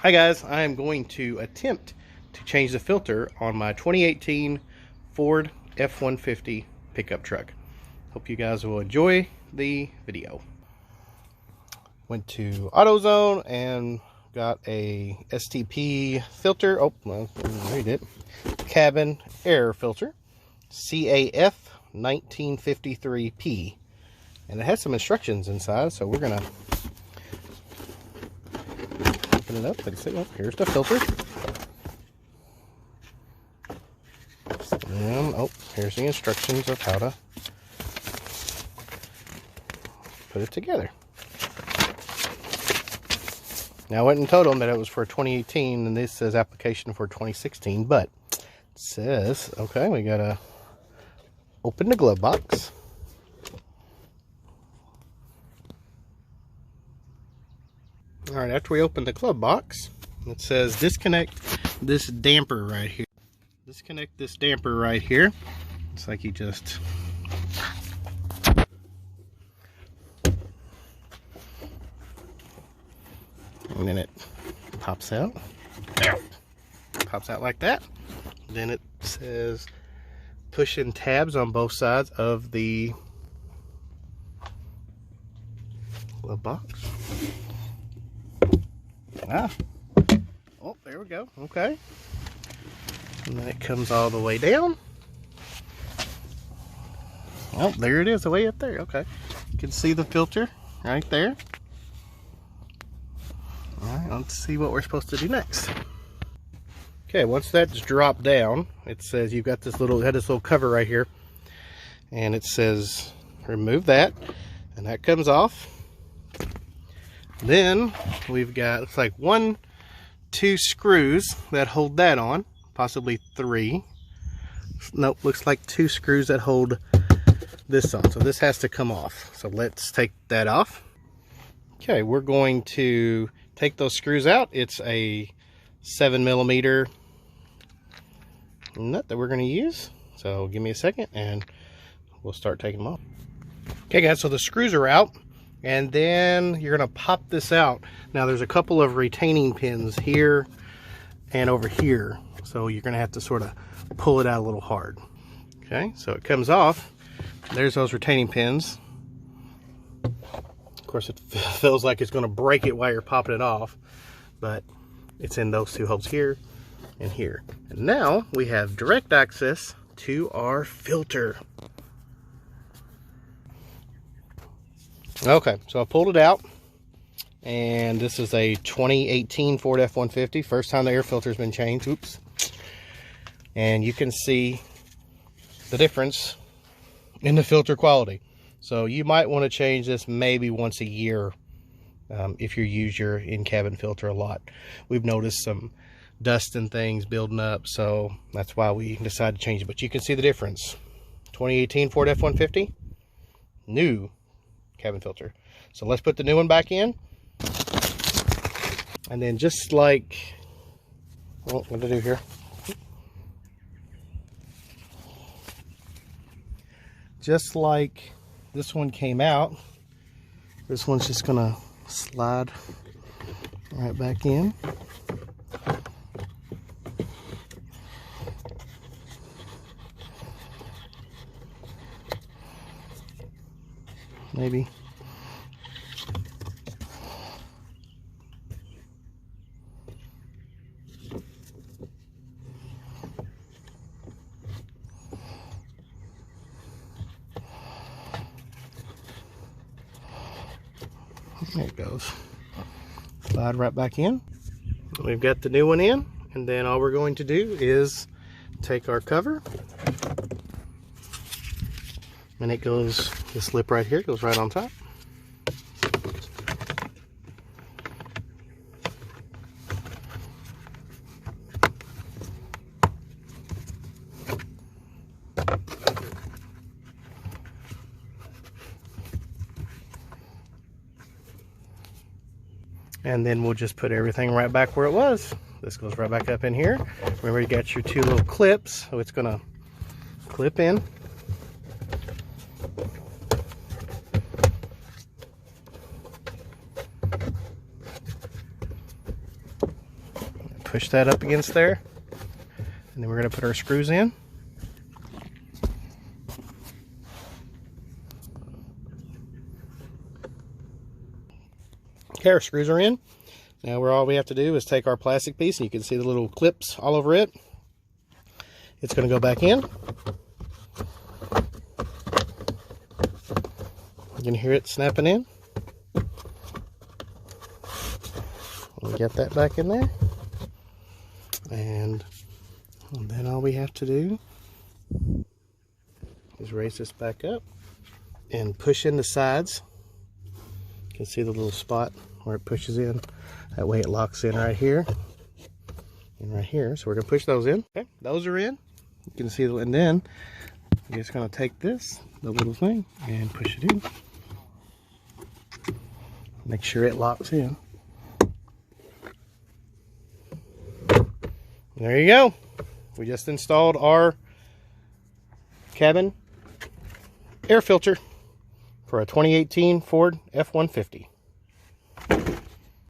Hi guys, I am going to attempt to change the filter on my 2018 Ford F-150 pickup truck. Hope you guys will enjoy the video. Went to AutoZone and got a STP filter. Oh, well, read it. Cabin air filter, CAF 1953P, and it has some instructions inside. So we're gonna open it up. Let's see. Oh, here's the filter. And oh, here's the instructions of how to put it together. Now I went and told them that it was for 2018, and this says application for 2016, but it says, okay, we gotta open the glove box. All right, after we open the glove box, it says disconnect this damper right here. Disconnect this damper right here. It's like you just and then it pops out. Pops out like that. Then it says push-in tabs on both sides of the glove box. Oh, there we go. Okay. And then it comes all the way down. Oh, there it is, the way up there. Okay. You can see the filter right there. Alright, let's see what we're supposed to do next. Okay, once that's dropped down, it says you've got this little cover right here. And it says remove that. And that comes off. Then we've got, looks like 2 screws that hold that on. Possibly 3. Nope, looks like 2 screws that hold this on. So this has to come off. So let's take that off. Okay, we're going to take those screws out. It's a 7mm nut that we're going to use. So give me a second and we'll start taking them off. Okay guys, so the screws are out, and then you're going to pop this out. Now there's a couple of retaining pins here and over here. So you're going to have to sort of pull it out a little hard. Okay, so it comes off. There's those retaining pins. Of course, it feels like it's going to break it while you're popping it off, but it's in those 2 holes here and here. And now we have direct access to our filter. Okay, so I pulled it out, and this is a 2018 Ford F-150. First time the air filter has been changed. Oops. And you can see the difference in the filter quality. So you might want to change this maybe once a year if you use your in-cabin filter a lot. We've noticed some dust and things building up, so that's why we decided to change it. But you can see the difference. 2018 Ford F-150, new cabin filter. So let's put the new one back in. And then just like, oh, what to do here? Just like this one came out, this one's just gonna slide right back in. Maybe. There it goes. Slide right back in. We've got the new one in, and then all we're going to do is take our cover, and it goes, this lip right here goes right on top. And then we'll just put everything right back where it was. This goes right back up in here. Remember, you got your 2 little clips, so it's gonna clip in. push that up against there. And then we're going to put our screws in. Okay, our screws are in. Now all we have to do is take our plastic piece, and you can see the little clips all over it. It's going to go back in. You can hear it snapping in. We'll get that back in there. And then all we have to do is raise this back up and push in the sides. You can see the little spot where it pushes in. That way it locks in right here and right here. So we're going to push those in. Okay, those are in. You can see, and then you're just going to take this, the little thing, and push it in. Make sure it locks in. There you go. We just installed our cabin air filter for a 2018 Ford F-150.